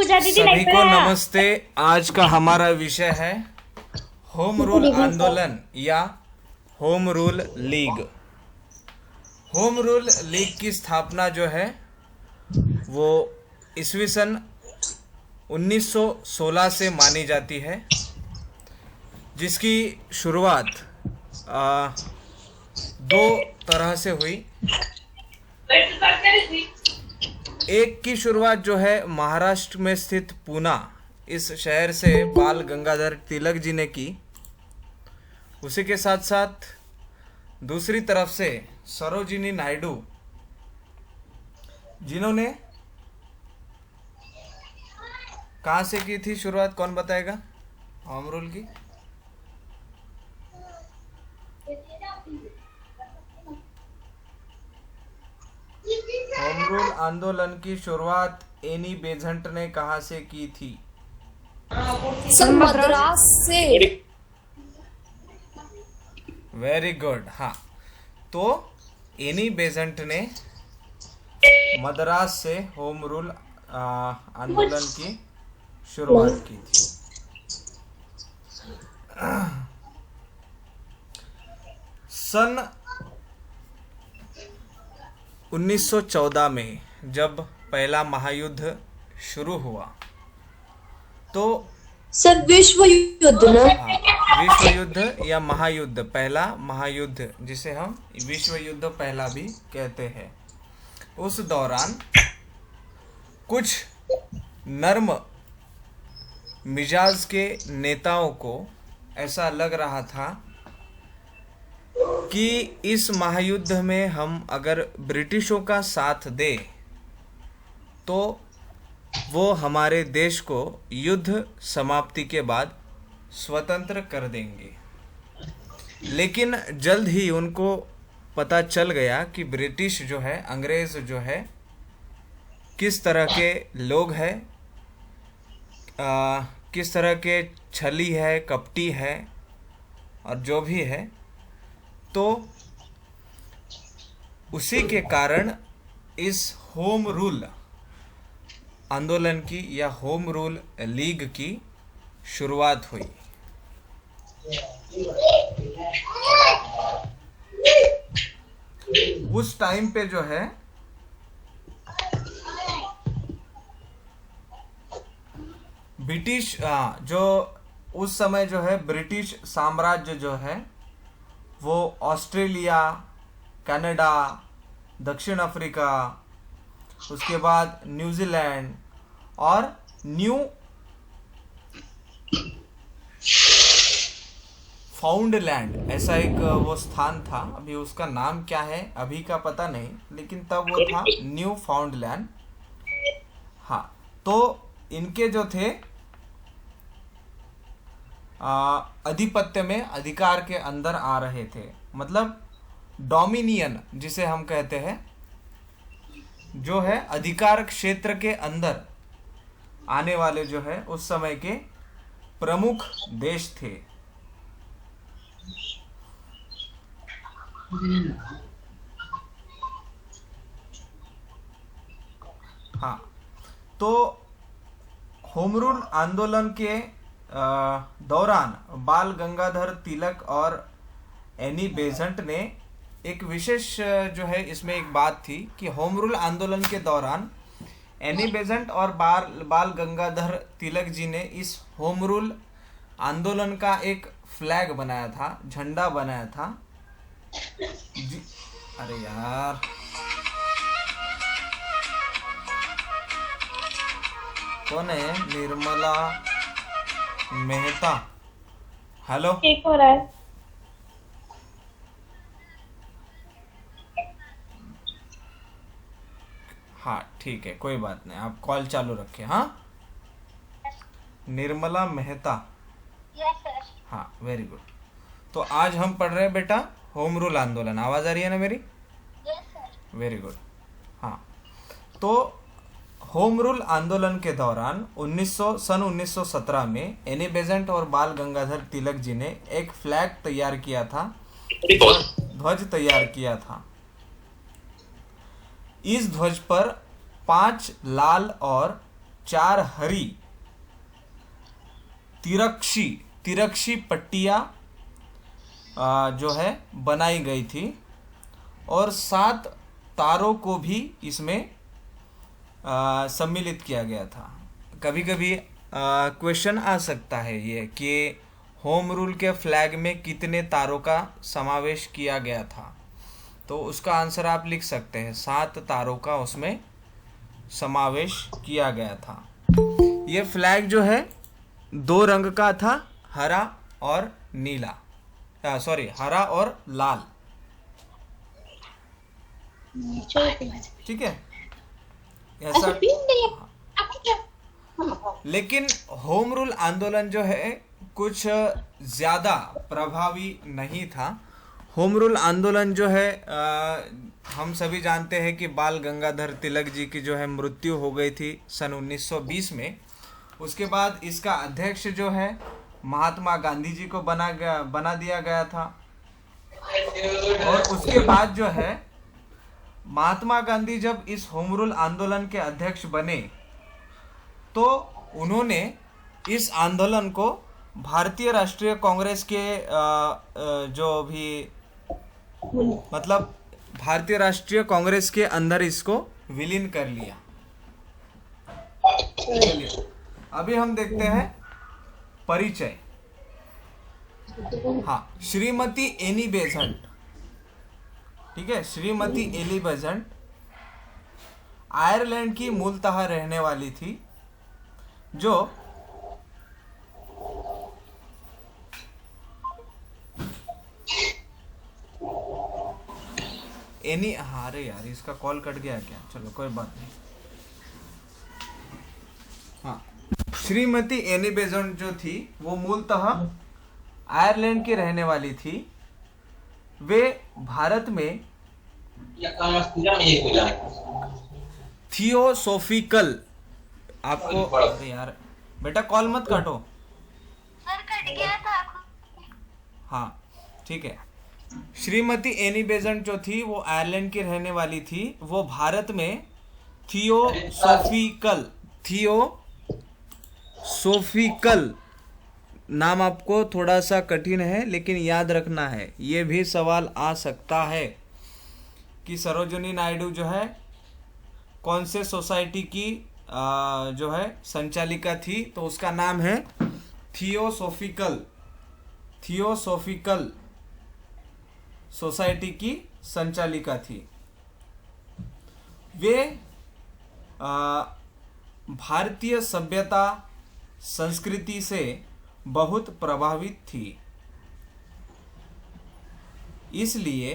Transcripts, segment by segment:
पूजा दीदी सभी को नमस्ते। आज का हमारा विषय है होम रूल आंदोलन या home rule league. Home rule league की स्थापना जो है वो ईस्वी सन 1916 से मानी जाती है, जिसकी शुरुआत दो तरह से हुई। एक की शुरुआत जो है महाराष्ट्र में स्थित पूना इस शहर से बाल गंगाधर तिलक जी ने की। उसी के साथ साथ दूसरी तरफ से सरोजिनी नायडू, जिन्होंने कहाँ से की थी शुरुआत, कौन बताएगा होम रूल की? होम रूल आंदोलन की शुरुआत एनी बेझंट ने कहाँ से की थी? सर मद्रास से। Very good. हाँ, तो एनी बेझंट ने मद्रास से होम रूल आंदोलन की शुरुआत की थी। सन 1914 में जब पहला महायुद्ध शुरू हुआ तो सर विश्व युद्ध ना? विश्व युद्ध या महायुद्ध, पहला महायुद्ध जिसे हम विश्व युद्ध पहला भी कहते हैं, उस दौरान कुछ नर्म मिजाज के नेताओं को ऐसा लग रहा था कि इस महायुद्ध में हम अगर ब्रिटिशों का साथ दें तो वो हमारे देश को युद्ध समाप्ति के बाद स्वतंत्र कर देंगे। लेकिन जल्द ही उनको पता चल गया कि ब्रिटिश जो है, अंग्रेज जो है, किस तरह के लोग हैं, किस तरह के छली है, कपटी है और जो भी है। तो उसी के कारण इस होम रूल आंदोलन की या होम रूल लीग की शुरुआत हुई। उस टाइम पे जो है ब्रिटिश जो उस समय जो है ब्रिटिश साम्राज्य जो है वो ऑस्ट्रेलिया, कनाडा, दक्षिण अफ्रीका, उसके बाद न्यूजीलैंड और न्यू फाउंडलैंड, ऐसा एक वो स्थान था। अभी उसका नाम क्या है अभी का पता नहीं, लेकिन तब वो था न्यू फाउंडलैंड। हाँ, तो इनके जो थे अधिपत्य में, अधिकार के अंदर आ रहे थे, मतलब डोमिनियन जिसे हम कहते हैं, जो है अधिकार क्षेत्र के अंदर आने वाले जो है उस समय के प्रमुख देश थे। हाँ, तो होम रूल आंदोलन के दौरान बाल गंगाधर तिलक और एनी बेज़ंट ने एक विशेष जो है इसमें एक बात थी कि होम रूल आंदोलन के दौरान एनी बेज़ंट और बाल गंगाधर तिलक जी ने इस होम रूल आंदोलन का एक फ्लैग बनाया था, झंडा बनाया था। अरे यार, कौन है? निर्मला मेहता। हेलो, ठीक हो रहा है। हाँ ठीक है, कोई बात नहीं, आप कॉल चालू रखें। हाँ, निर्मला मेहता। Yes sir. हाँ, वेरी गुड। तो आज हम पढ़ रहे हैं बेटा होम रूल आंदोलन। आवाज आ रही है ना मेरी? Yes sir. Very good. हाँ, तो होम रूल आंदोलन के दौरान सन 1917 में एनी बेज़ंट और बाल गंगाधर तिलक जी ने एक फ्लैग तैयार किया था, ध्वज तैयार किया था। इस ध्वज पर 5 लाल और 4 हरी तिरक्षी पट्टियां जो है बनाई गई थी और 7 तारों को भी इसमें सम्मिलित किया गया था। कभी कभी क्वेश्चन आ सकता है ये कि होम रूल के फ्लैग में कितने तारों का समावेश किया गया था, तो उसका आंसर आप लिख सकते हैं 7 तारों का उसमें समावेश किया गया था। ये फ्लैग जो है 2 रंग का था, हरा और नीला, हरा और लाल। ठीक है ऐसा। लेकिन होम रूल आंदोलन जो है कुछ ज़्यादा प्रभावी नहीं था। होम रूल आंदोलन जो है हम सभी जानते हैं कि बाल गंगाधर तिलक जी की जो है मृत्यु हो गई थी सन 1920 में। उसके बाद इसका अध्यक्ष जो है महात्मा गांधी जी को बना दिया गया था। और उसके बाद जो है महात्मा गांधी जब इस होम रूल आंदोलन के अध्यक्ष बने तो उन्होंने इस आंदोलन को भारतीय राष्ट्रीय कांग्रेस के जो भी मतलब भारतीय राष्ट्रीय कांग्रेस के अंदर इसको विलीन कर लिया। चलिए अभी हम देखते हैं परिचय। हाँ, श्रीमती एनी बेसेंट, ठीक है, श्रीमती एनी बेसेंट आयरलैंड की मूलतः रहने वाली थी, जो एनी, अरे यार इसका कॉल कट गया क्या, चलो कोई बात नहीं। हाँ, श्रीमती एनी बेसेंट जो थी वो मूलतः आयरलैंड की रहने वाली थी। वे भारत में थियोसोफिकल, आपको, अरे यार बेटा कॉल मत काटो। सर कट गया था। हाँ ठीक है, श्रीमती एनी बेसेंट जो थी वो आयरलैंड की रहने वाली थी। वो भारत में थियोसोफिकल नाम आपको थोड़ा सा कठिन है लेकिन याद रखना है। ये भी सवाल आ सकता है कि सरोजिनी नायडू जो है कौन से सोसाइटी की जो है संचालिका थी, तो उसका नाम है थियोसोफिकल सोसाइटी की संचालिका थी। वे भारतीय सभ्यता संस्कृति से बहुत प्रभावित थी, इसलिए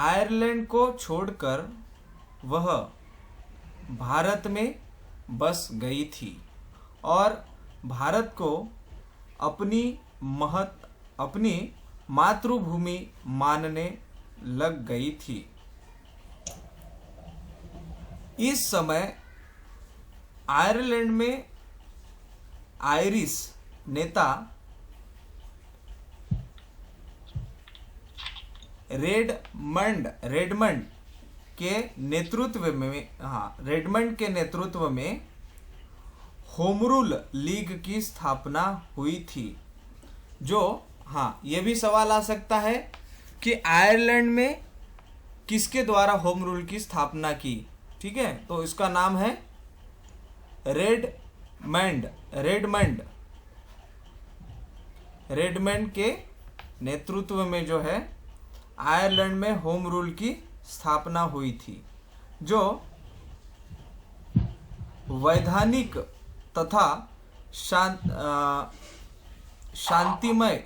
आयरलैंड को छोड़कर वह भारत में बस गई थी और भारत को अपनी मातृभूमि मानने लग गई थी। इस समय आयरलैंड में आयरिश नेता रेडमंड के नेतृत्व में होम रूल लीग की स्थापना हुई थी। जो, हाँ, ये भी सवाल आ सकता है कि आयरलैंड में किसके द्वारा होम रूल की स्थापना की। ठीक है, तो इसका नाम है रेडमंड के नेतृत्व में जो है आयरलैंड में होम रूल की स्थापना हुई थी, जो वैधानिक तथा शांतिमय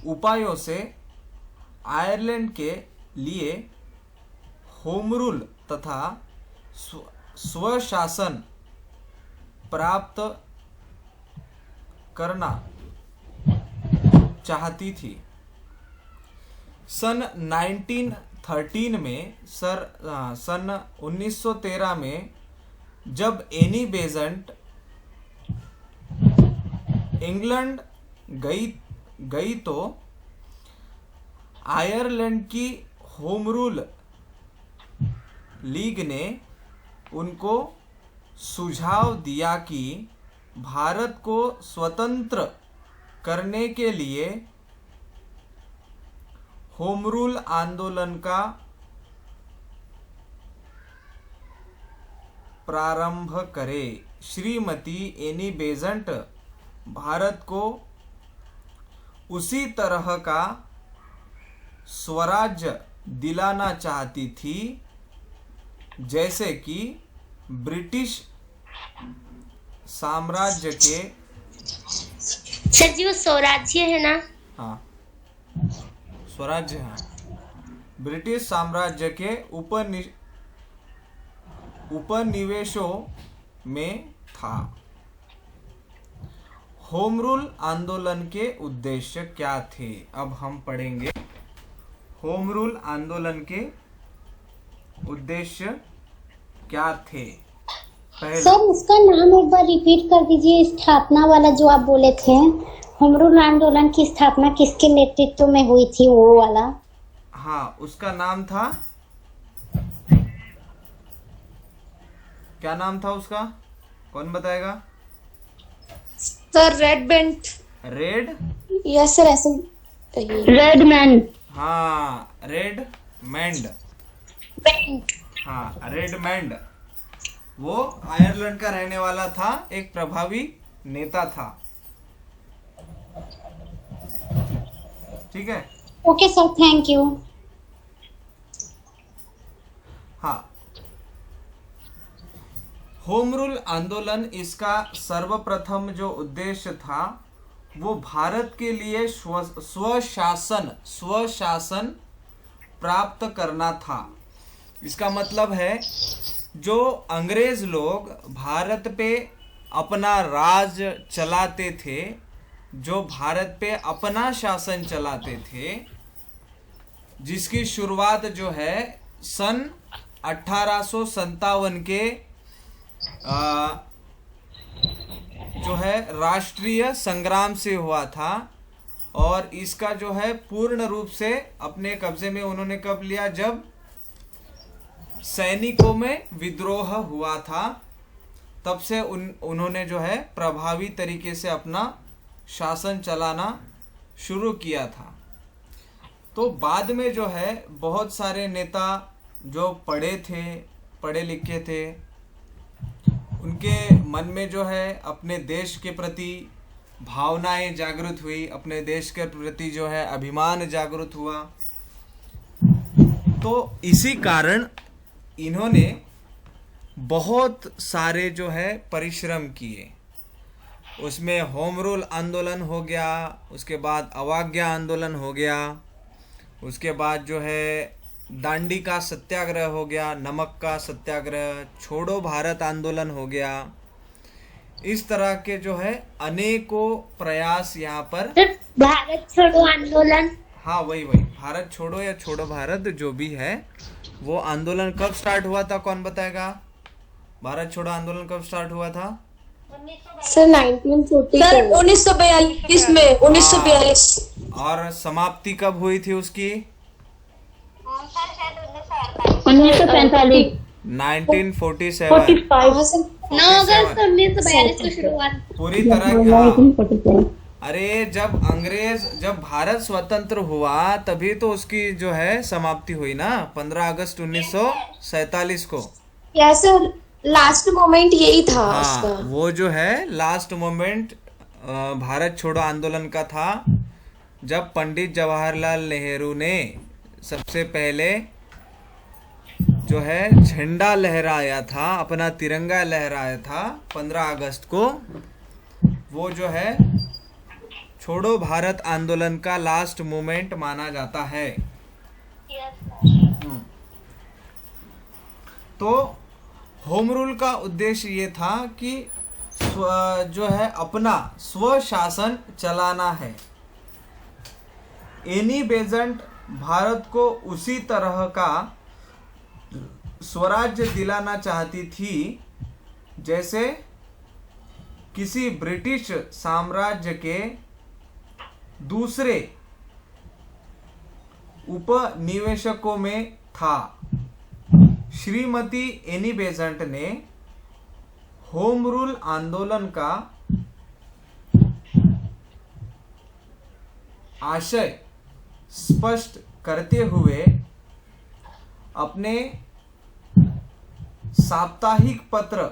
उपायों से आयरलैंड के लिए होम रूल तथा स्वशासन प्राप्त करना चाहती थी। सन 1913 में सन 1913 में जब एनी बेसेंट इंग्लैंड गई तो आयरलैंड की होम रूल लीग ने उनको सुझाव दिया कि भारत को स्वतंत्र करने के लिए होम रूल आंदोलन का प्रारंभ करे। श्रीमती एनी बेज़ंट भारत को उसी तरह का स्वराज्य दिलाना चाहती थी जैसे कि ब्रिटिश साम्राज्य के। सर जी वो स्वराज्य है ना? हाँ, स्वराज्य है। ब्रिटिश साम्राज्य के उपनिवेशों में था। होम रूल आंदोलन के उद्देश्य क्या थे? अब हम पढ़ेंगे होम रूल आंदोलन के उद्देश्य क्या थे। पहला, सर उसका नाम एक बार रिपीट कर दीजिए, स्थापना वाला जो आप बोले थे। होम रूल आंदोलन की स्थापना किसके नेतृत्व में हुई थी वो वाला? हाँ, उसका नाम था, क्या नाम था उसका? कौन बताएगा? Sir Redmond. Red, yes sir ऐसे। Redmond. हाँ, रेड मैंड। हाँ, रेडमैंड वो आयरलैंड का रहने वाला था, एक प्रभावी नेता था। ठीक है। Okay sir, thank you. हाँ, होम रूल आंदोलन, इसका सर्वप्रथम जो उद्देश्य था वो भारत के लिए स्वशासन प्राप्त करना था। इसका मतलब है जो अंग्रेज लोग भारत पे अपना राज चलाते थे, जो भारत पे अपना शासन चलाते थे, जिसकी शुरुआत जो है सन 1857 के जो है राष्ट्रीय संग्राम से हुआ था, और इसका जो है पूर्ण रूप से अपने कब्जे में उन्होंने कब लिया? जब सैनिकों में विद्रोह हुआ था, तब से उन्होंने जो है प्रभावी तरीके से अपना शासन चलाना शुरू किया था। तो बाद में जो है बहुत सारे नेता जो पढ़े लिखे थे, उनके मन में जो है अपने देश के प्रति भावनाएं जागृत हुई, अपने देश के प्रति जो है अभिमान जागृत हुआ। तो इसी कारण इन्होंने बहुत सारे जो है परिश्रम किए। उसमें होम रूल आंदोलन हो गया, उसके बाद अवज्ञा आंदोलन हो गया, उसके बाद जो है दांडी का सत्याग्रह हो गया, नमक का सत्याग्रह, छोड़ो भारत आंदोलन हो गया। इस तरह के जो है अनेकों प्रयास यहाँ पर। भारत छोड़ो आंदोलन। हाँ, वही भारत छोड़ो या छोड़ो भारत जो भी है, वो आंदोलन कब स्टार्ट हुआ था? कौन बताएगा? भारत छोड़ो आंदोलन कब स्टार्ट हुआ था? सर 1940 सर 1942 में 1942। और समाप्ति कब हुई थी उसकी? सर शायद 1945। 1947। 9 अगस्त 1942 को शुरुआत। पूरी तरह। अरे जब भारत स्वतंत्र हुआ तभी तो उसकी जो है समाप्ति हुई ना, 15 अगस्त 1947 को। सर लास्ट मोमेंट यही था हाँ, उसका। वो जो है लास्ट मोमेंट भारत छोड़ो आंदोलन का था, जब पंडित जवाहरलाल नेहरू ने सबसे पहले जो है झंडा लहराया था, अपना तिरंगा लहराया था 15 अगस्त को। वो जो है छोड़ो भारत आंदोलन का लास्ट मोमेंट माना जाता है। तो होम रूल का उद्देश्य ये था कि जो है अपना स्वशासन चलाना है। एनी बेज़ंट भारत को उसी तरह का स्वराज्य दिलाना चाहती थी जैसे किसी ब्रिटिश साम्राज्य के दूसरे उपनिवेशकों में था। श्रीमती एनी बेजेंट ने होम रूल आंदोलन का आशय स्पष्ट करते हुए अपने साप्ताहिक पत्र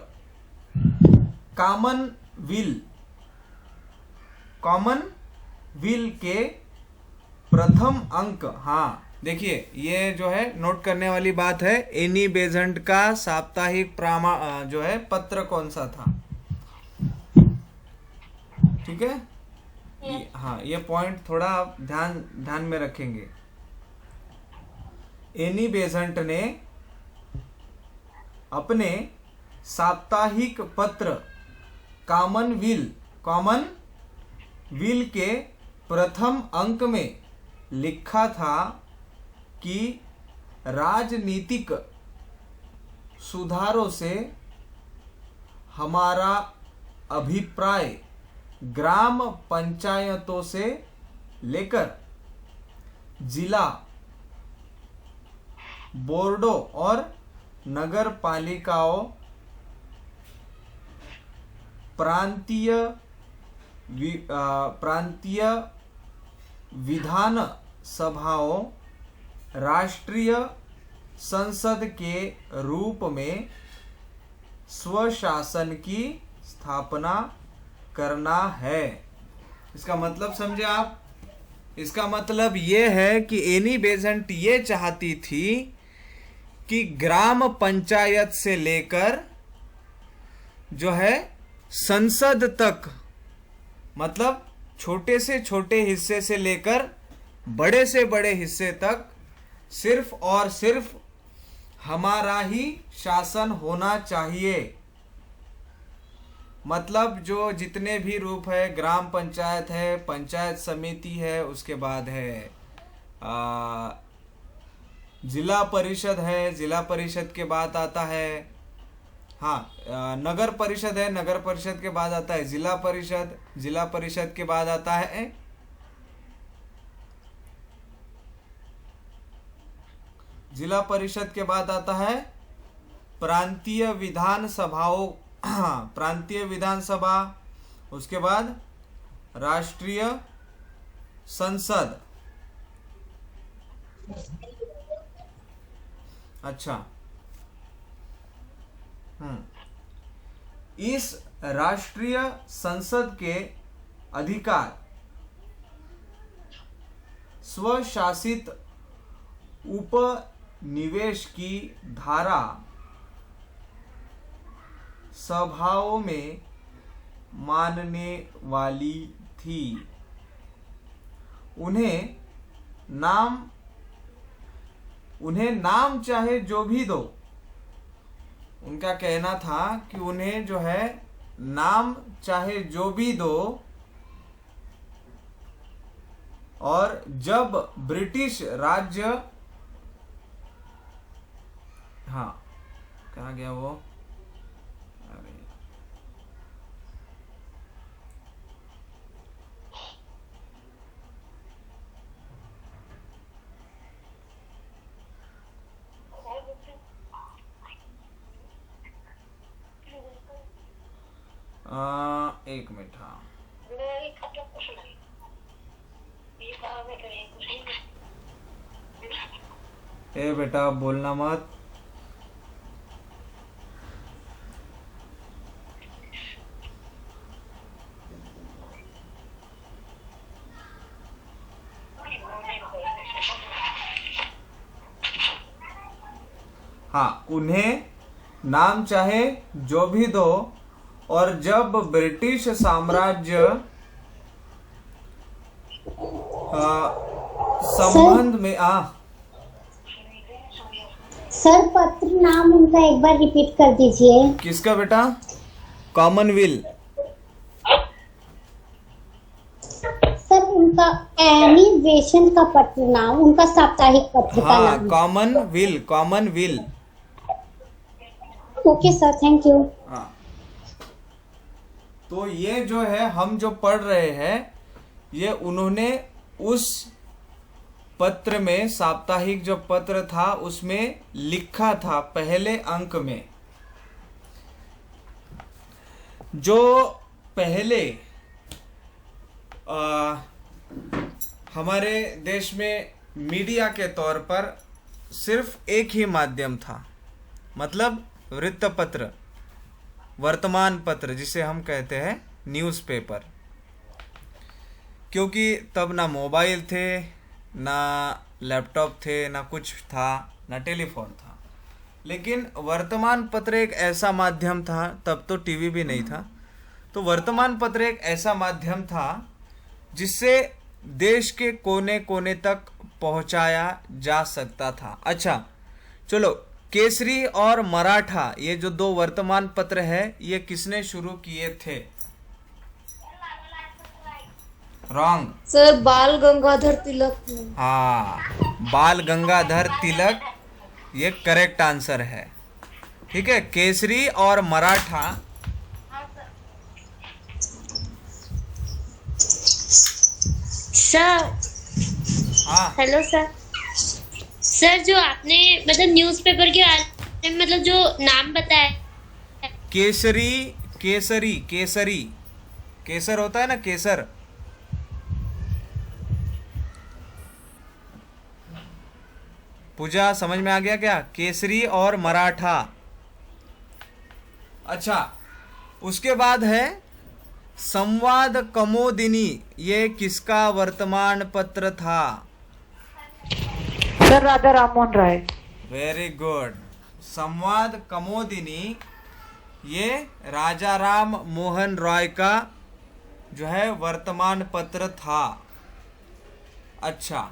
कॉमनविल के प्रथम अंक, हाँ देखिए ये जो है नोट करने वाली बात है, एनी बेजेंट का साप्ताहिक जो है पत्र कौन सा था, ठीक है। हाँ ये पॉइंट थोड़ा आप ध्यान में रखेंगे। एनी बेजेंट ने अपने साप्ताहिक पत्र कॉमनविल के प्रथम अंक में लिखा था कि राजनीतिक सुधारों से हमारा अभिप्राय ग्राम पंचायतों से लेकर जिला बोर्डों और नगर पालिकाओं, प्रांतीय विधान सभाओं, राष्ट्रीय संसद के रूप में स्वशासन की स्थापना करना है। इसका मतलब समझे आप? इसका मतलब ये है कि एनी बेजेंट ये चाहती थी कि ग्राम पंचायत से लेकर जो है संसद तक, मतलब छोटे से छोटे हिस्से से लेकर बड़े से बड़े हिस्से तक सिर्फ और सिर्फ हमारा ही शासन होना चाहिए। मतलब जो जितने भी रूप है, ग्राम पंचायत है, पंचायत समिति है, उसके बाद है जिला परिषद है, जिला परिषद के बाद आता है नगर परिषद है, नगर परिषद के बाद आता है जिला परिषद, जिला परिषद के बाद आता है जिला परिषद के बाद आता है प्रांतीय विधान सभाओं, प्रांतीय विधानसभा, उसके बाद राष्ट्रीय संसद। अच्छा, इस राष्ट्रीय संसद के अधिकार स्वशासित उपनिवेश की धारा सभाओं में मानने वाली थी। उन्हें नाम चाहे जो भी दो, उनका कहना था कि उन्हें जो है नाम चाहे जो भी दो, और जब ब्रिटिश राज्य, कहाँ गया वो, एक मिनट। ए बेटा बोलना मत। उन्हें नाम चाहे जो भी दो, और जब ब्रिटिश साम्राज्य संबंध में सर पत्र नाम उनका एक बार रिपीट कर दीजिए। किसका बेटा? कॉमनविल। सर उनका एनिवेशन का पत्र नाम, उनका साप्ताहिक पत्र का नाम। Commonweal. Okay sir, thank you. तो ये जो है हम जो पढ़ रहे हैं, ये उन्होंने उस पत्र में, साप्ताहिक जो पत्र था उसमें लिखा था पहले अंक में, जो पहले हमारे देश में मीडिया के तौर पर सिर्फ एक ही माध्यम था, मतलब वृत्तपत्र, वर्तमान पत्र जिसे हम कहते हैं न्यूज़पेपर। क्योंकि तब ना मोबाइल थे, ना लैपटॉप थे, ना कुछ था, ना टेलीफोन था। लेकिन वर्तमान पत्र एक ऐसा माध्यम था, तब तो टीवी भी नहीं था, तो वर्तमान पत्र एक ऐसा माध्यम था जिससे देश के कोने कोने तक पहुंचाया जा सकता था। अच्छा चलो, केसरी और मराठा ये जो दो वर्तमान पत्र है, ये किसने शुरू किए थे? रॉन्ग। सर बाल गंगाधर तिलक ने। हाँ, बाल गंगाधर तिलक ये करेक्ट आंसर है। ठीक है, केसरी और मराठा। सर हाँ, हेलो सर। सर जो आपने मतलब न्यूज़पेपर के बारे में मतलब जो नाम बताया, केसरी, केसरी, केसरी, केसर होता है ना, केसर। पूजा समझ में आ गया क्या? केसरी और मराठा। अच्छा, उसके बाद है संवाद कमोदिनी, ये किसका वर्तमान पत्र था? Sir Raja Rammohan Roy. Very good. Samvad Kaumudi ये राजा राम मोहन रॉय का जो है वर्तमान पत्र था। अच्छा,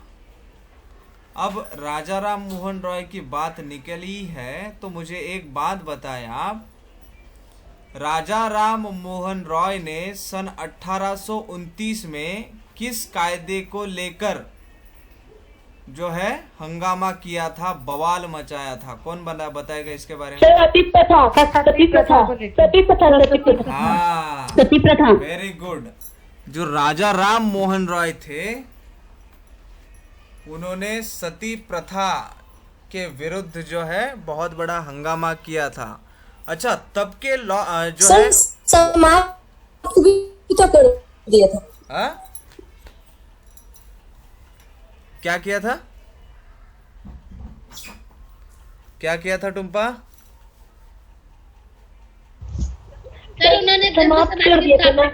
अब राजा राम मोहन रॉय की बात निकली है तो मुझे एक बात बताएं आप, राजा राम मोहन रॉय ने सन 1829 में किस कायदे को लेकर जो है हंगामा किया था, बवाल मचाया था? कौन बताएगा इसके बारे में? सती प्रथा, सती प्रथा, सती प्रथा, सती प्रथा। हाँ, सती प्रथा। Very good. जो राजा राम मोहन रॉय थे, उन्होंने सती प्रथा के विरुद्ध जो है बहुत बड़ा हंगामा किया था। अच्छा, तब के लॉ जो है समाप्त भी तो कर दिया था। आ? क्या किया था? क्या किया था टुम्पा? सर उन्होंने समाप्त कर दिया था ना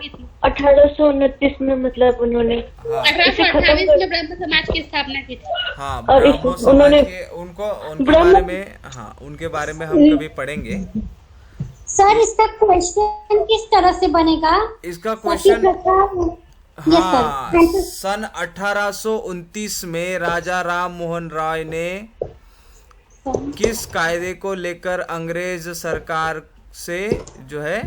1829 में, मतलब उन्होंने 1828 में ब्रह्म समाज की स्थापना की थी। हाँ, और ब्राह्मण समाज उन्होंने के उनके बारे में, हाँ उनके बारे में हम कभी पढ़ेंगे। सर इसका क्वेश्चन किस तरह से बनेगा? इसका सती क्वेश्चन, प्रथा। हाँ, Yes, sir. सन 1829 में राजा राम मोहन राय ने किस कायदे को लेकर अंग्रेज सरकार से जो है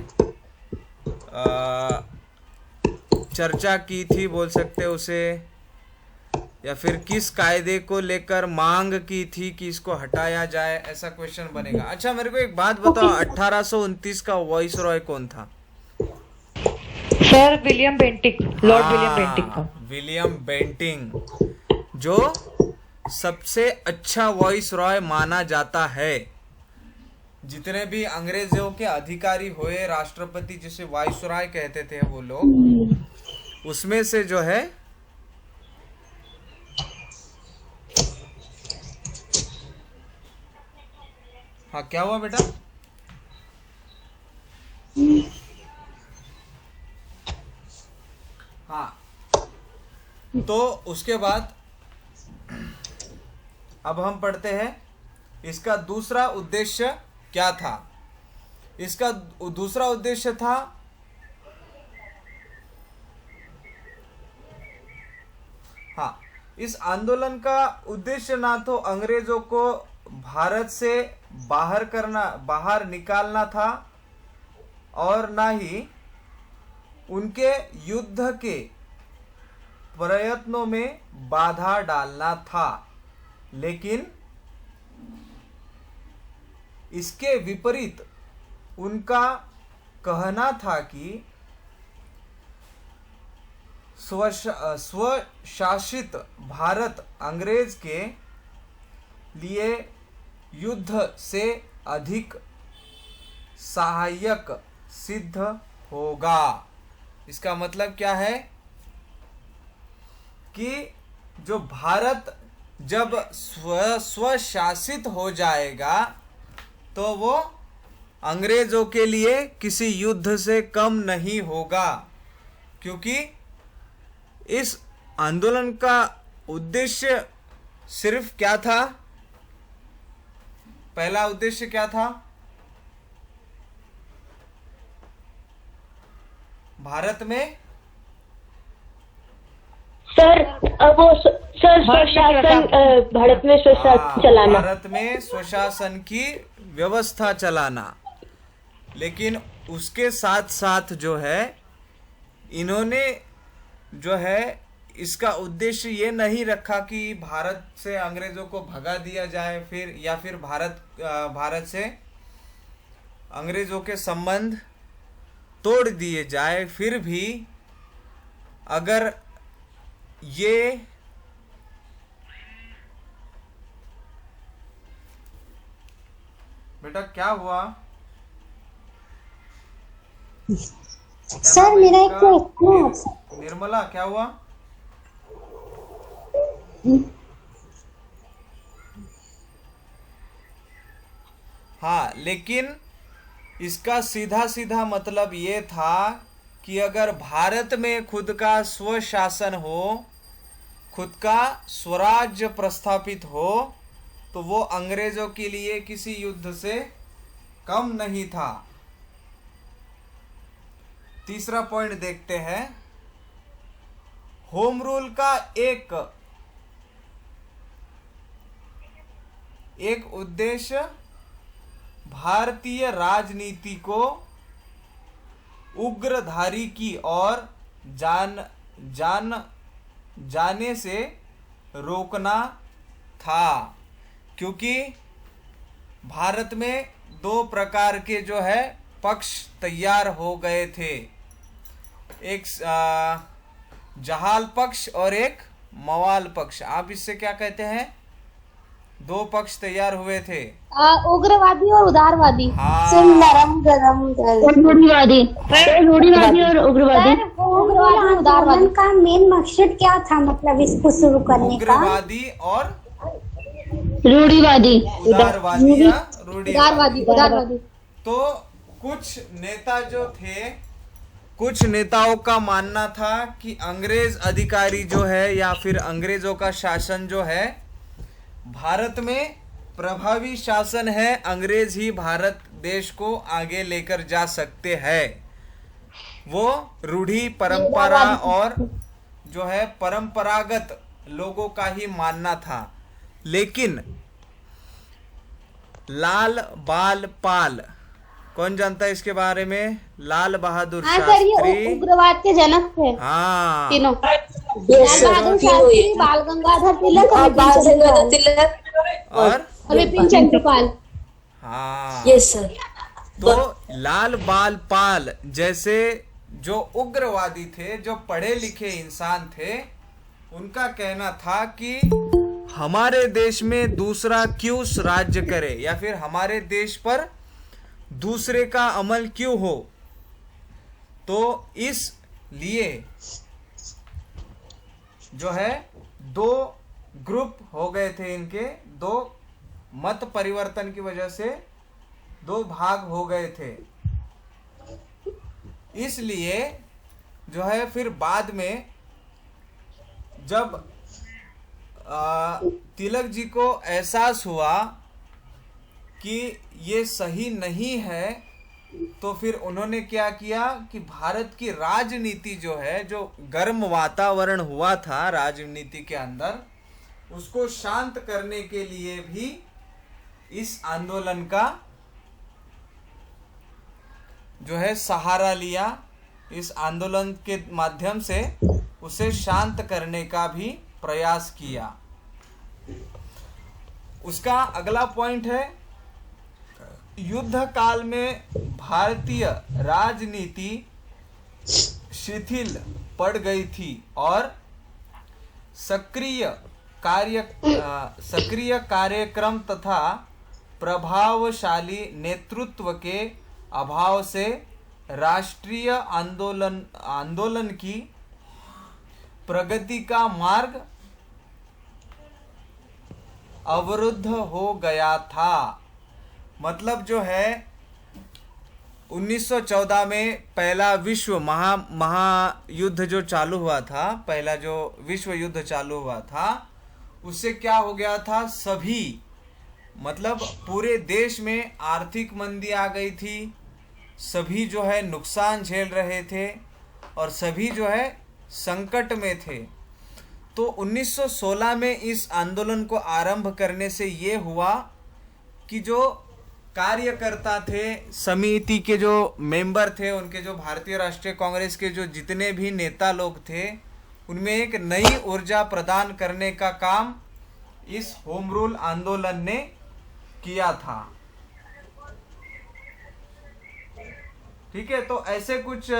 चर्चा की थी, बोल सकते उसे, या फिर किस कायदे को लेकर मांग की थी कि इसको हटाया जाए, ऐसा क्वेश्चन बनेगा। अच्छा, मेरे को एक बात बताओ, 1829 का वॉइस रॉय कौन था? Sir William Bentinck, Lord William Bentinck का। विलियम बेंटिंक, जो सबसे अच्छा वॉइस रॉय माना जाता है। जितने भी अंग्रेजों के अधिकारी हुए, राष्ट्रपति जिसे वॉइस रॉय कहते थे वो लोग, उसमें से जो है हाँ, क्या हुआ बेटा? हाँ, तो उसके बाद अब हम पढ़ते हैं इसका दूसरा उद्देश्य क्या था। इसका दूसरा उद्देश्य था हाँ, इस आंदोलन का उद्देश्य ना तो अंग्रेजों को भारत से बाहर निकालना था, और ना ही उनके युद्ध के प्रयत्नों में बाधा डालना था, लेकिन इसके विपरीत उनका कहना था कि स्वशासित भारत अंग्रेज के लिए युद्ध से अधिक सहायक सिद्ध होगा। इसका मतलब क्या है कि जो भारत जब स्वशासित हो जाएगा तो वो अंग्रेजों के लिए किसी युद्ध से कम नहीं होगा, क्योंकि इस आंदोलन का उद्देश्य सिर्फ क्या था? पहला उद्देश्य क्या था? भारत में सर वो सर स्वशासन भारत में स्वशासन चलाना। भारत में स्वशासन की व्यवस्था चलाना। लेकिन उसके साथ साथ जो है इन्होंने जो है इसका उद्देश्य ये नहीं रखा कि भारत से अंग्रेजों को भगा दिया जाए फिर, या फिर भारत से अंग्रेजों के संबंध तोड़ दिए जाए। फिर भी अगर ये बेटा क्या हुआ? सर मेरा एक क्वेश्चन है आपसे। निर्मला क्या हुआ? हाँ, लेकिन इसका सीधा सीधा मतलब ये था कि अगर भारत में खुद का स्वशासन हो, खुद का स्वराज्य प्रस्थापित हो, तो वो अंग्रेजों के लिए किसी युद्ध से कम नहीं था। तीसरा पॉइंट देखते हैं। होम रूल का एक उद्देश्य भारतीय राजनीति को उग्रधारी की ओर जाने से रोकना था, क्योंकि भारत में दो प्रकार के जो है पक्ष तैयार हो गए थे, एक जहाल पक्ष और एक मवाल पक्ष। आप इससे क्या कहते हैं? दो पक्ष तैयार हुए थे, उग्रवादी और उदारवादी। हाँ। नरम गरम रूढ़िवादी और उग्रवादी। उग्रवादी उदारवादी का मेन मकसद क्या था, मतलब इसको शुरू करने का? उग्रवादी और रूढ़िवादी। उदारवादी या रूढ़िवादी। उदारवादी। तो कुछ नेता जो थे, कुछ नेताओं का मानना था कि अंग्रेज अधिकारी जो है या फिर अंग्रेजों का शासन जो है भारत में प्रभावी शासन है, अंग्रेज ही भारत देश को आगे लेकर जा सकते हैं। वो रूढ़ी परंपरा और जो है परंपरागत लोगों का ही मानना था। लेकिन लाल बाल पाल, कौन जानता है इसके बारे में? लाल बहादुर शास्त्री उग्रवाद के जनक थे। हाँ, तीनों। लाल बहादुर शास्त्री, बाल गंगाधर तिलक और विपिन चंद्रपाल। हाँ, यस सर। तो लाल बाल पाल जैसे जो उग्रवादी थे, जो पढ़े लिखे इंसान थे, उनका कहना था कि हमारे देश में दूसरा क्यों राज्य करे, या फिर हमारे देश पर दूसरे का अमल क्यों हो। तो इस लिए जो है दो ग्रुप हो गए थे, इनके दो मत परिवर्तन की वजह से दो भाग हो गए थे। इसलिए जो है फिर बाद में जब तिलक जी को एहसास हुआ कि ये सही नहीं है, तो फिर उन्होंने क्या किया कि भारत की राजनीति जो है, जो गर्म वातावरण हुआ था राजनीति के अंदर, उसको शांत करने के लिए भी इस आंदोलन का जो है सहारा लिया। इस आंदोलन के माध्यम से उसे शांत करने का भी प्रयास किया। उसका अगला पॉइंट है, युद्ध काल में भारतीय राजनीति शिथिल पड़ गई थी और सक्रिय कार्यक्रम तथा प्रभावशाली नेतृत्व के अभाव से राष्ट्रीय आंदोलन की प्रगति का मार्ग अवरुद्ध हो गया था। मतलब जो है 1914 में पहला विश्व महायुद्ध जो चालू हुआ था, पहला जो विश्व युद्ध चालू हुआ था, उससे क्या हो गया था, सभी मतलब पूरे देश में आर्थिक मंदी आ गई थी, सभी जो है नुकसान झेल रहे थे और सभी जो है संकट में थे। तो 1916 में इस आंदोलन को आरंभ करने से ये हुआ कि जो कार्यकर्ता थे, समिति के जो मेंबर थे, उनके जो भारतीय राष्ट्रीय कांग्रेस के जो जितने भी नेता लोग थे, उनमें एक नई ऊर्जा प्रदान करने का काम इस होम रूल आंदोलन ने किया था। ठीक है, तो ऐसे कुछ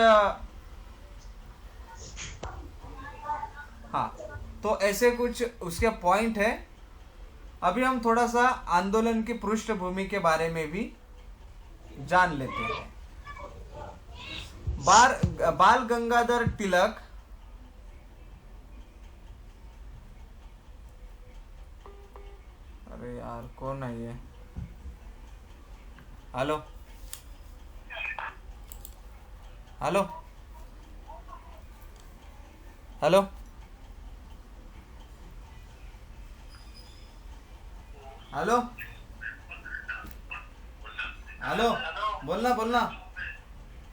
हाँ, तो ऐसे कुछ उसके पॉइंट है। अभी हम थोड़ा सा आंदोलन की पृष्ठभूमि के बारे में भी जान लेते हैं। बाल गंगाधर तिलक अरे यार कौन है ये? Hello hello hello hello hello, बोलना बोलना।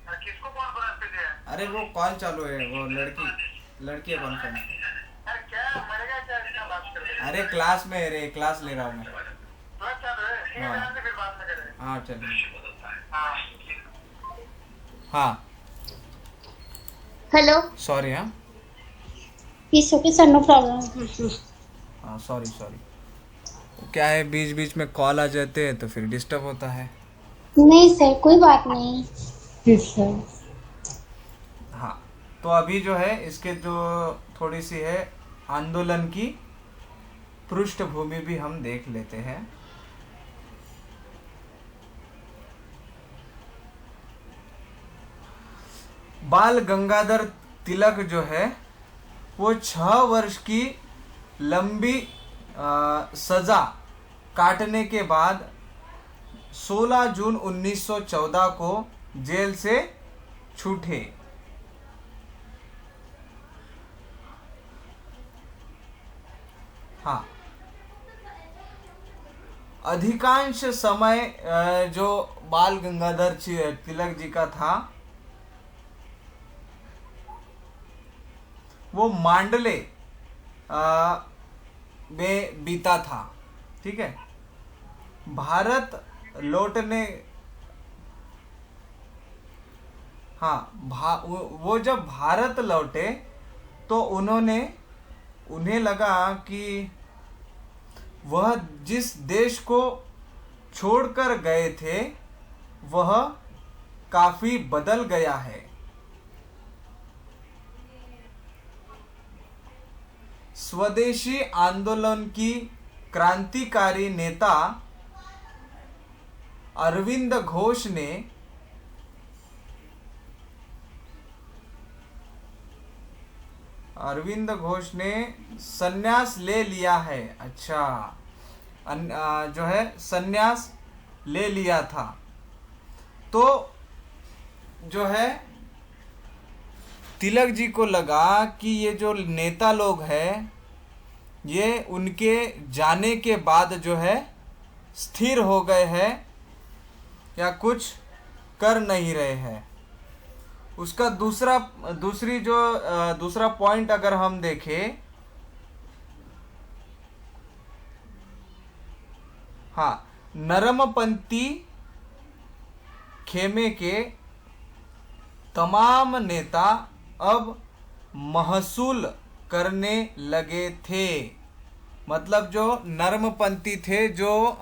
किसको कौन बना पे दिया? अरे वो कॉल चालू है, वो लड़की है कॉन्फ्रेंस। क्या मरेगा क्या? क्या बात कर रहे हैं? अरे क्लास में है रे, क्लास ले रहा हूँ मैं। क्लास चल रहा है, ठीक है, हाँ। फिर बात में करें। हाँ चलिए। हाँ हाँ हेलो, सॉरी। हाँ it's okay sir, no problem. हाँ सॉरी। क्या है, बीच बीच में कॉल आ जाते हैं तो फिर डिस्टर्ब होता है। नहीं सर, कोई बात नहीं सर। हाँ, तो अभी जो है इसके जो थोड़ी सी है आंदोलन की पृष्ठभूमि भी हम देख लेते हैं। बाल गंगाधर तिलक जो है वो 6 वर्ष की लंबी सजा काटने के बाद 16 जून 1914 को जेल से छूटे। हाँ, अधिकांश समय जो बाल गंगाधर तिलक जी का था वो मांडले में बीता था। ठीक है, भारत लौटने वो जब भारत लौटे तो उन्हें लगा कि वह जिस देश को छोड़कर गए थे वह काफी बदल गया है। स्वदेशी आंदोलन की क्रांतिकारी नेता अरविंद घोष ने संन्यास ले लिया है। अच्छा, जो है संन्यास ले लिया था। तो जो है तिलक जी को लगा कि ये जो नेता लोग हैं ये उनके जाने के बाद जो है स्थिर हो गए हैं या कुछ कर नहीं रहे हैं। उसका दूसरा पॉइंट अगर हम देखें, हाँ, नरमपंथी खेमे के तमाम नेता अब महसूल करने लगे थे। मतलब जो नरमपंथी थे, जो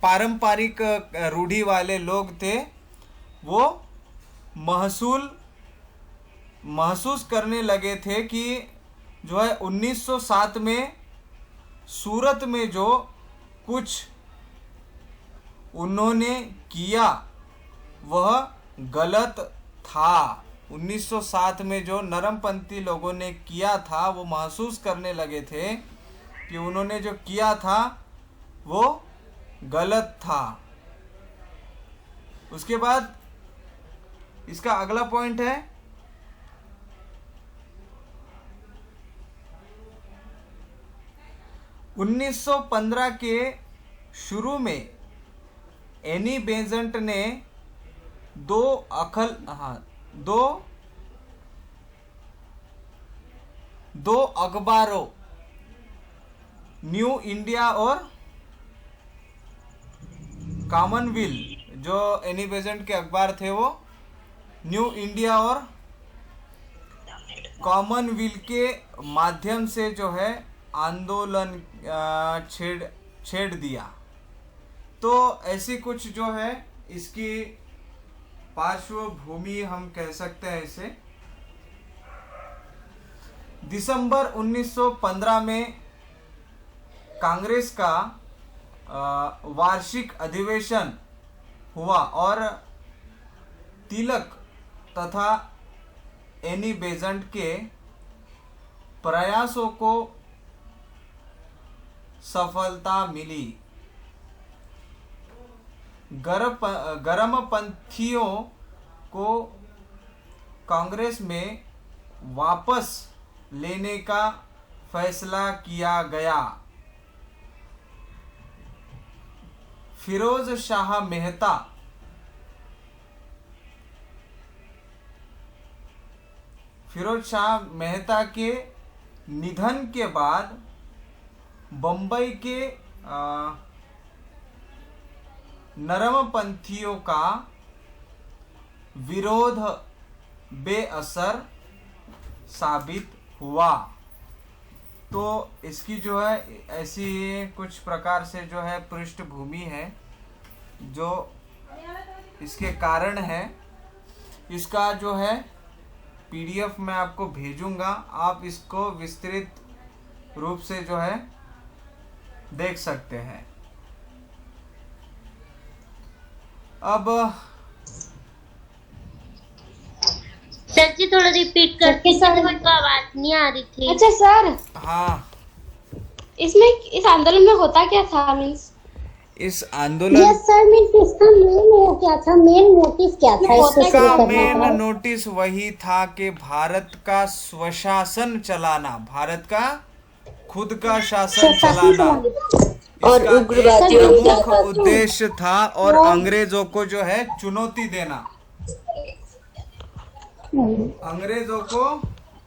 पारंपरिक रूढ़ी वाले लोग थे, वो महसूल महसूस करने लगे थे कि जो है 1907 में सूरत में जो कुछ उन्होंने किया वह गलत था। 1907 में जो नरमपंथी लोगों ने किया था वो महसूस करने लगे थे कि उन्होंने जो किया था वो गलत था। उसके बाद इसका अगला पॉइंट है 1915 के शुरू में एनी बेजेंट ने दो अखबारों न्यू इंडिया और कॉमनवेल्थ, जो एनी बेजेंट के अखबार थे वो न्यू इंडिया और कॉमनवेल्थ के माध्यम से जो है आंदोलन छेड़ दिया। तो ऐसी कुछ जो है इसकी पार्श्वभूमि हम कह सकते हैं इसे। दिसंबर 1915 में कांग्रेस का वार्षिक अधिवेशन हुआ और तिलक तथा एनी बेजेंट के प्रयासों को सफलता मिली। गरमपंथियों को कांग्रेस में वापस लेने का फैसला किया गया। फिरोज शाह मेहता के निधन के बाद बंबई के नरमपंथियों का विरोध बेअसर साबित हुआ। तो इसकी जो है ऐसी कुछ प्रकार से जो है पृष्ठभूमि है, जो इसके कारण है। इसका जो है पीडीएफ मैं आपको भेजूंगा, आप इसको विस्तृत रूप से जो है देख सकते हैं। अब सर जी थोड़ा रिपीट करके सर, मेरे को आवाज नहीं आ रही थी। अच्छा सर, हाँ, इसमें इस आंदोलन में होता क्या था? मीन्स इस आंदोलन, यस सर, मीन्स इसका मेन वो क्या था, मेन मोटिव क्या था? इसका मेन नोटिस वही था कि भारत का स्वशासन चलाना, भारत का खुद का शासन चलाना और उग्रवादियों मुख्य उद्देश्य था, और अंग्रेजों को जो है चुनौती देना, अंग्रेजों को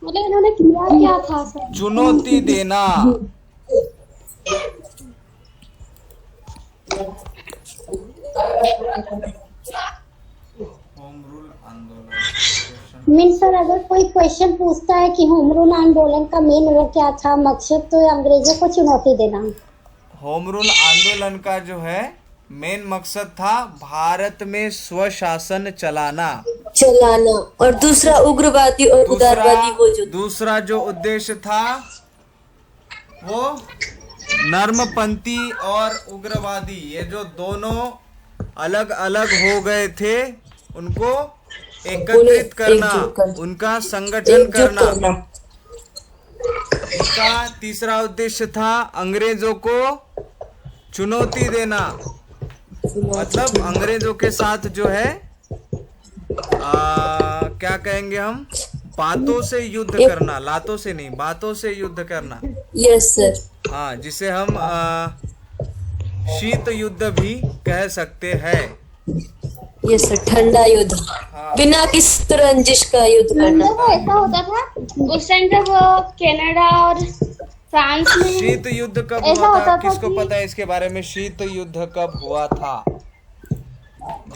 मतलब इन्होंने किया क्या था सर? चुनौती देना। होम रूल आंदोलन। मीन्स सर, अगर कोई क्वेश्चन पूछता है कि होम रूल आंदोलन का मेन वो क्या था, मकसद, तो अंग्रेजों को चुनौती देना। होम रूल आंदोलन का जो है मेन मकसद था भारत में स्वशासन चलाना, और दूसरा उग्रवादी और उदारवादी वो जो दूसरा जो उद्देश्य था वो नरमपंथी और उग्रवादी, ये जो दोनों अलग अलग हो गए थे उनको एकत्रित करना, उनका संगठन करना। इसका तीसरा उद्देश्य था अंग्रेजों को चुनौती देना, मतलब अंग्रेजों के साथ जो है क्या कहेंगे हम, बातों से युद्ध करना, लातों से नहीं, बातों से युद्ध करना। Yes sir. हाँ, जिसे हम शीत युद्ध भी कह सकते हैं। यस सर, ठंडा युद्ध, बिना किसी रंजिश का युद्ध करना। ऐसा होता था उस टाइम जब कनाडा और फ्रांस में शीत युद्ध कब हुआ था? किसको पता है इसके बारे में? शीत युद्ध कब हुआ था?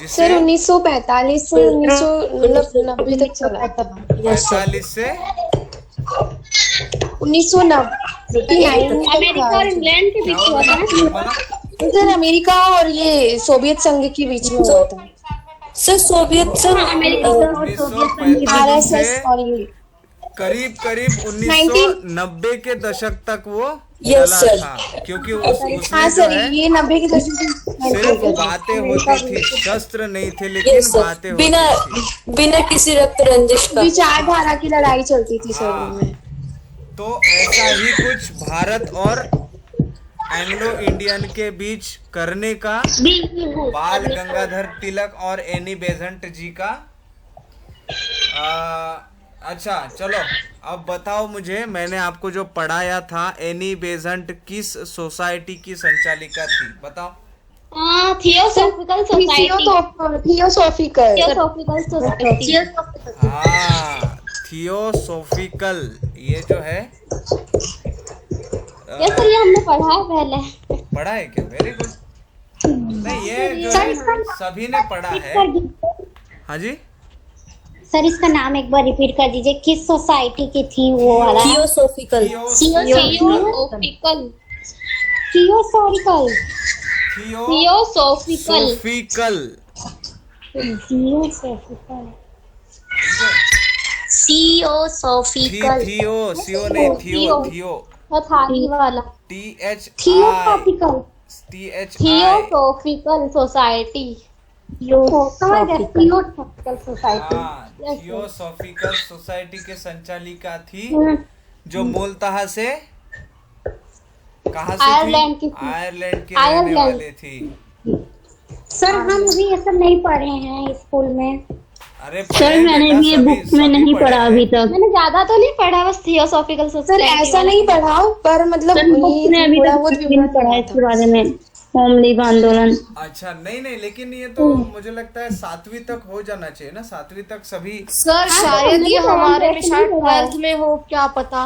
सर 1945 से 1990 तक चला था। 45 से 1990 अमेरिका और इंग्लैंड के बीच हुआ था। सर अमेरिका और ये सोवियत संघ के बीच में हुआ था। सर सोवियत सर उन्नीस से करीब करीब 1990 के दशक तक वो Yes, चला sir. था, क्योंकि उसमें जो है ये 90 के दशक सिर्फ बातें होती थी, शस्त्र नहीं थे लेकिन Yes, sir. बातें होती बिना थी। बिना किसी रक्त रंजिश का विचारधारा की लड़ाई चलती थी सर हाँ। उनमें। तो ऐसा ही कुछ भारत और एंग्लो इंडियन के बीच करने का बाल गंगाधर तिलक और एनी बेजेंट जी का अच्छा चलो अब बताओ मुझे, मैंने आपको जो पढ़ाया था एनी बेजेंट किस सोसाइटी की संचालिका थी, बताओ। Theosophical society. Theosophical theosophical society. हाँ थियोसॉफिकल, ये जो है ये सर ये हमने पढ़ा है पहले। पढ़ा है क्या? Very good. नहीं ये जो है सभी ने पढ़ा है। हाँ जी सर इसका नाम एक बार रिपीट कर दीजिए, किस सोसाइटी की थी वो वाला? Theosophical theosophical. Theosophical. Theosophical. Theosophical. Theosophical. थियो नहीं थियो थाली वाला। THI theosophical. Theosophical society. Theosophical society. हाँ थियोसॉफिकल सोसाइटी के संचालिका थी, जो मूलतः से कहाँ से आयरलैंड की थी? थी। आयरलैंड के रहने वाले थी। सर हम भी ये सब नहीं पढ़े हैं स्कूल में। अरे सर मैंने भी ये बुक में नहीं पढ़ा अभी तक। मैंने ज्यादा तो नहीं पढ़ा, बस थियोसॉफिकल सर सोसाइटी। ऐसा नहीं पढ़ा पर मतलब मैंने अभी थोड़ा तक बहुत कुछ भी नहीं पढ़ा इसके बारे में। होम लीग आंदोलन। अच्छा नहीं लेकिन ये तो मुझे लगता है 7वीं तक हो जाना चाहिए ना, 7वीं तक सभी। सर शायद ये हमारे में शायद 12th में हो, क्या पता।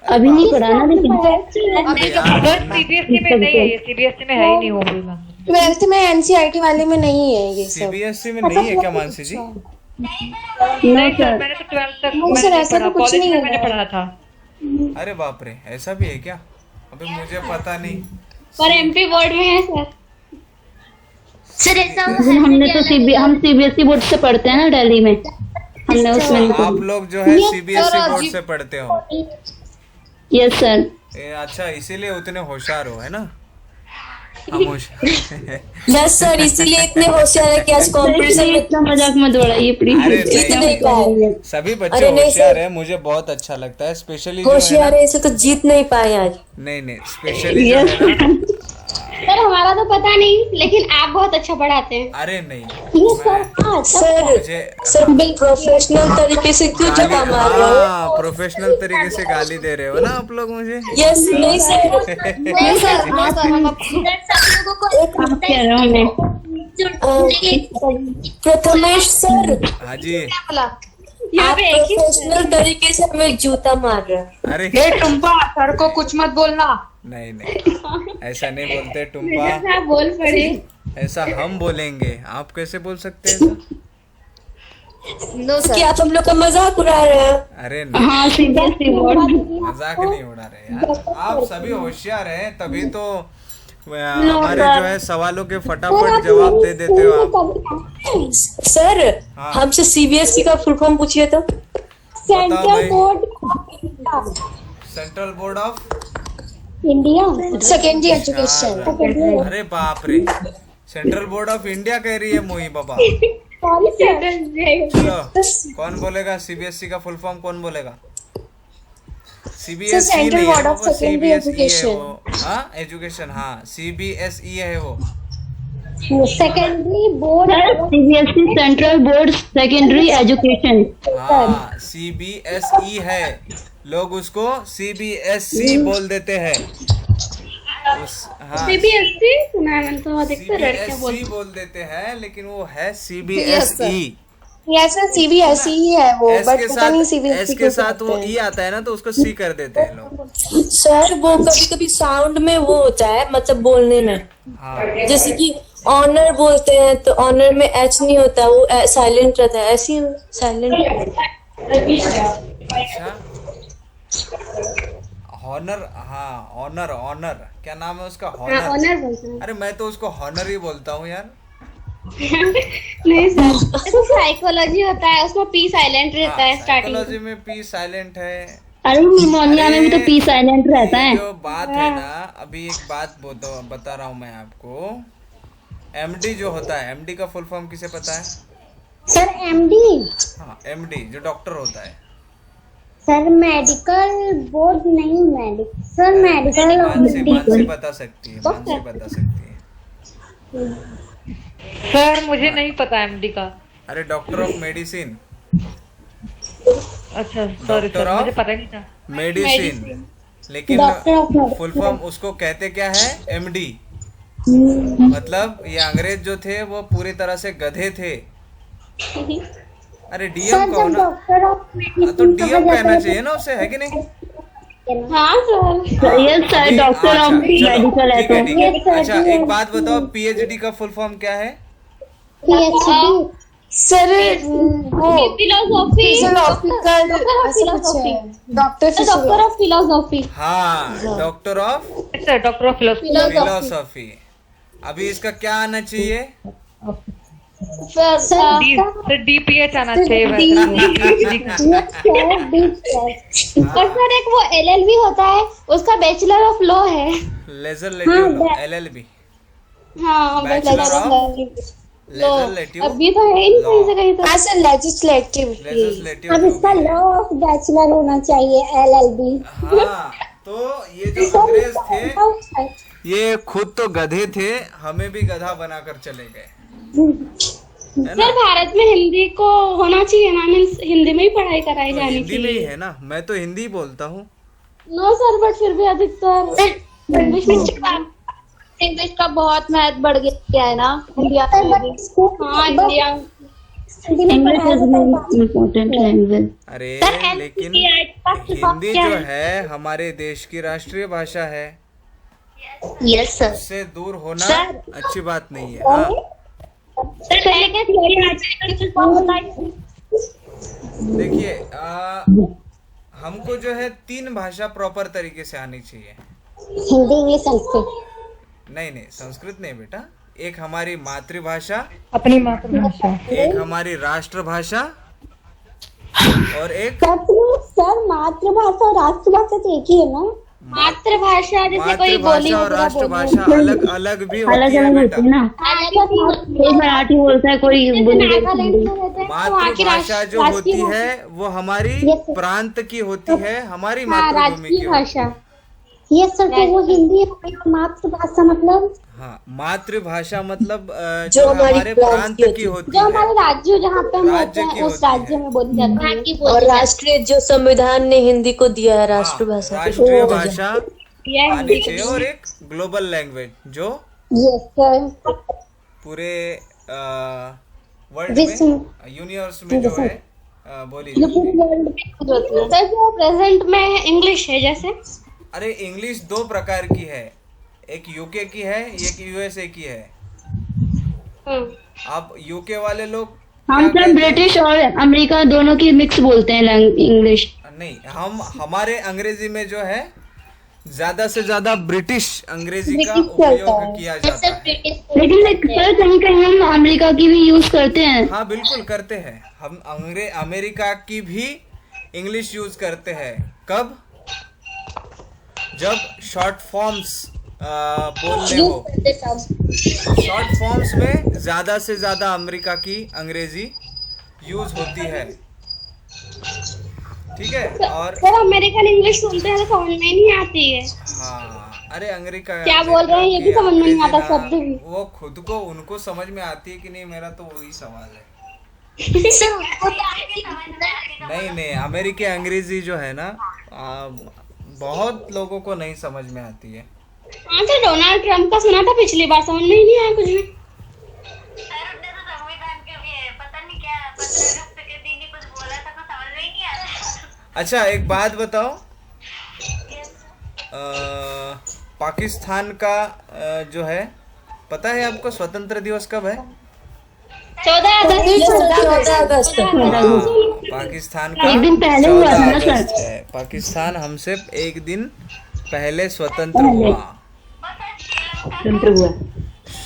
अभी नहीं पढ़ा ना लेकिन अभी सीबीएसई में नहीं है, ये सीबीएसई में है ही नहीं होम रूल। 12th में NCERT वाले में नहीं है ये सब। CBSE में नहीं है क्या मानसी जी? नहीं सर मैंने तो 12th तक नहीं मैंने सर, नहीं ऐसा पढ़ा, तो कुछ कॉलेज नहीं में है। मैंने पढ़ा था। अरे बाप रे, ऐसा भी है क्या? अबे मुझे पता नहीं। पर MP बोर्ड में है सर। सर ऐसा हमने तो हम सीबीएसई बोर्ड से पढ़ते हैं ना दिल्ली में, हमने उसमें नहीं आप लोग जो है CBSE बोर्ड से पढ़ते हो। Yes sir. अच्छा इसीलिए उतने होशियार हो, है ना? हम होशियार। यस सर, इसीलिए इतने होशियार है कि आज कॉम्पिटिशन में इतना मजाक मत उड़ाइए प्लीज। अरे जीत नहीं नहीं, पाए। सभी बच्चे अरे नहीं होशियार सर। है, मुझे बहुत अच्छा लगता है। स्पेशली जो है होशियार ना, है ऐसे तो जीत नहीं पाए आज। नहीं स्पेशली जो है ना, सर हमारा तो पता नहीं, लेकिन आप बहुत अच्छा पढ़ाते हैं। अरे नहीं सर मुझे सर प्रोफेशनल तरीके से क्यों जगह मार रहे हो? हाँ प्रोफेशनल तरीके से गाली दे रहे हो ना आप लोग मुझे। यस नहीं सर, नहीं सर, हाँ सर हम सब लोगों को आप कह रहे हो मैं प्रथमेश सर हाँ जी। आप प्रोफेशनल तरीके से हमें जूता मार रहे हैं। अरे टुम्पा सर को कुछ मत बोलना। नहीं ऐसा नहीं बोलते टुम्पा, आप बोल पड़े। ऐसा हम बोलेंगे, आप कैसे बोल सकते हैं ऐसा? क्या आप हम लोग का मजाक उड़ा रहे हैं? अरे नहीं हाँ सीबीएसई बोर्ड। मजाक नहीं उड़ा रहे यार, आप सभी होशियार हैं तभी तो हमारे जो है सवालों के फटाफट जवाब दे देते हो आप। सर हाँ। हमसे सीबीएसई का फुल फॉर्म पूछिए तो। बताओ भाई। Central board of India. Secondary education. अरे बाप रे, सेंट्रल बोर्ड ऑफ इंडिया कह रही है मोही बाबा। चलो कौन बोलेगा CBSE का फुल फॉर्म, कौन बोलेगा? CBSE Central नहीं है Board of वो, Secondary CBSE है Education। वो। हाँ एजुकेशन, हाँ CBSE है वो। Secondary board. CBSE central board secondary education. हाँ CBSE है, लोग उसको CBSE बोल देते हैं। हाँ CBSE सुना है मैंने तो, अधिकतर लड़कियां CBSE बोल देते हैं लेकिन वो है CBSE। यस सर CBSE ही है वो, एस बट के पता नहीं साथ CBSE एस के साथ वो ई आता है ना तो उसको C कर देते हैं लोग। सर वो कभी कभी साउंड में वो होता है, मतलब बोलने में, हाँ जैसे कि ऑनर बोलते हैं तो ऑनर में H नहीं होता, वो साइलेंट रहता है, ऐसी साइलेंट। अच्छा हॉनर, हाँ ऑनर क्या नाम है उसका? हॉनर। ऑनर बोलते हैं। अरे मैं तो उसको हॉनर ही बोलता हूँ यार। नहीं सर, ऐसा साइकोलॉजी होता है, उसमें पी साइलेंट रहता है स्टार्टिंग। साइकोलॉजी में पी साइलेंट है। अरे निमोनिया में भी तो पी साइलेंट रहता है। जो बात है ना, अभी एक बात बता रहा हूँ मैं आपको। एमडी जो होता है, एमडी का फुल फॉर्म किसे पता है? सर एमडी, हाँ, एमडी जो डॉक्टर होता है। सर मेडिकल बोर्ड नहीं, सर मेडिकल मानसी बता सकती है, मानसी बता सकती है। सर मुझे नहीं पता एमडी का। अरे डॉक्टर ऑफ मेडिसिन, अच्छा सॉरी डॉक्टर सर, मुझे ऑफ पता नहीं था। मेडिसिन, लेकिन डॉक्टर ऑफ फुल फॉर्म उसको कहते क्या है? एमडी। मतलब ये अंग्रेज जो थे वो पूरी तरह से गधे थे। अरे डीएम कहो ना, डॉक्टर ऑफ तो डीएम कहना चाहिए ना उसे, है कि नहीं? हाँ sir, yes sir, doctor of medical है तो। ठीक है। अच्छा एक बात बताओ, पीएचडी का फुल फॉर्म क्या है? पीएचडी सर वो फिलोसॉफी, डॉक्टर ऑफ फिलोसॉफी। हाँ, doctor of sir doctor of philosophy. Philosophy. अभी इसका क्या आना चाहिए? सर डीपीएच आना चाहिए और सर एक वो एलएलबी होता है, उसका बैचलर ऑफ लॉ है। Legislative law, LLB. हाँ, बैचलर ऑफ लेजिस्लेटिव अभी तो है ही नहीं कहीं से कहीं तो। हाँ सर लेजिस्लेटिव। लेजिस्लेटिव अब इसका लॉ ऑफ बैचलर होना चाहिए, एलएलबी। हाँ, तो ये जो अंग्रेज थे ये खुद तो गधे थे, हमें भी गधा बनाकर चले गए, है ना? सर भारत में हिंदी को होना चाहिए ना, मीन्स हिंदी में ही पढ़ाई कराई तो जानी हिंदी में ही चाहिए। है ना, मैं तो हिंदी बोलता हूँ। नो सर, बट फिर भी अधिकतर इंग्लिश का बहुत महत्व बढ़ गया है ना इंडिया में। हाँ, India English is most important language. अरे लेकिन हिंदी जो है हमारे देश की राष्ट्रीय भाषा है, यस सर। उससे दूर होना अच्छी बात नहीं है। हाँ, देखिए हमको जो है 3 भाषा प्रॉपर तरीके से आनी चाहिए। हिंदी, इंग्लिश, संस्कृत। नहीं, संस्कृत नहीं बेटा। एक हमारी मातृभाषा, अपनी मातृभाषा, एक हमारी राष्ट्रभाषा, और एक सर मातृभाषा और राष्ट्रभाषा तो एक ही है ना? मातृभाषा जैसे कोई बोली मातृभाषा और राष्ट्रभाषा अलग अलग भी होती अलग है अलग बेटा। होती है ना, कोई मराठी बोलता है, कोई हिंदी। मातृभाषा जो होती है वो हमारी प्रांत की होती है, हमारी मातृभूमि की होती है। ये सर, तो वो हिंदी है, मातृभाषा मतलब? हाँ, मातृभाषा मतलब जो हमारी हमारे प्रांत की होती जो है, हमारे राज्य जहाँ पे हम राज्य रहते की हैं उस होती है। राज्य में बोली जाती है। और राष्ट्रीय जो संविधान ने हिंदी को दिया है राष्ट्रभाषा। राष्ट्रीय भाषा आनी चाहिए, और एक ग्लोबल लैंग्वेज जो यस सर, पूरे वर्ल्ड में, यूनिवर्स में जो है बोली जाती है। सर जो प्रेजेंट में इंग्लिश है जैसे। अरे इंग्लिश 2 प्रकार की है, एक यूके की है, एक यूएसए की है। अब यूके वाले लोग हम सब ब्रिटिश और अमेरिका दोनों की मिक्स बोलते हैं इंग्लिश। नहीं, हमारे अंग्रेजी में जो है ज्यादा से ज्यादा ब्रिटिश अंग्रेजी का उपयोग किया जाता है। लेकिन सर कहीं कहीं हम अमेरिका की भी यूज करते हैं। हाँ बिल्कुल करते हैं, हम अमेरिका की भी इंग्लिश यूज करते हैं। कब? जब शॉर्ट फॉर्म्स बोलने हो, शॉर्ट फॉर्म्स में ज्यादा से ज्यादा अमेरिका की अंग्रेजी यूज होती है, ठीक है। और सर अमेरिकन इंग्लिश सुनते हैं तो समझ में नहीं आती है। हाँ, अरे अमेरिका क्या बोल रहे हैं ये भी समझ में नहीं आता, शब्द भी। वो खुद को उनको समझ में आती है कि नहीं, मेरा तो वही सवाल है। नहीं, अमेरिकी अंग्रेजी जो है ना बहुत लोगों को नहीं समझ में आती है। हाँ सर, डोनाल्ड ट्रम्प का सुना था पिछली बार, समझ में ही नहीं आया कुछ भी। अच्छा एक बात बताओ, पाकिस्तान का जो है, पता है आपको स्वतंत्र दिवस कब है? 14 अगस्त। पाकिस्तान का एक दिन पहले हुआ था ना 14 सर? अगस्त है। पाकिस्तान हमसे एक दिन पहले स्वतंत्र हुआ।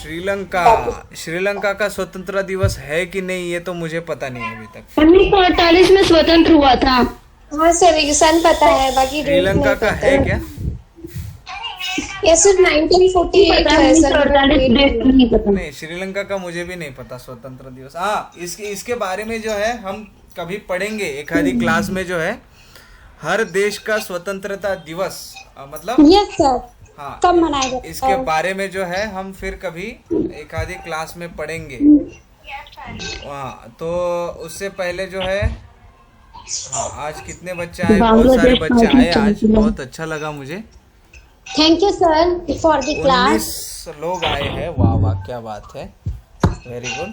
श्रीलंका का स्वतंत्रता दिवस है कि नहीं ये तो मुझे पता नहीं है अभी तक। 1948 में स्वतंत्र हुआ था। हाँ सर, ये सन पता है, बाकी डेट श्रीलंका का है क्या? ये सिर्फ 1948 है सर। नहीं पता। नहीं, श्रीलंका का मुझे भी नहीं पता स्वतंत्र दिवस। हाँ, इसके बारे में जो है हम कभी पढ़ेंगे एक आधी क्लास में, जो है हर देश का स्वतंत्रता दिवस मतलब यस सर। हाँ, कब मनाया जाता है? इसके बारे में जो है हम फिर कभी एक आधी क्लास में पढ़ेंगे। हाँ, तो उससे पहले जो है, हाँ, आज कितने बच्चे आए? बहुत सारे बच्चे आए आज, बहुत अच्छा लगा मुझे। Thank you sir for the class. 19 लोग आए हैं, वाह वाह क्या बात है, वेरी गुड।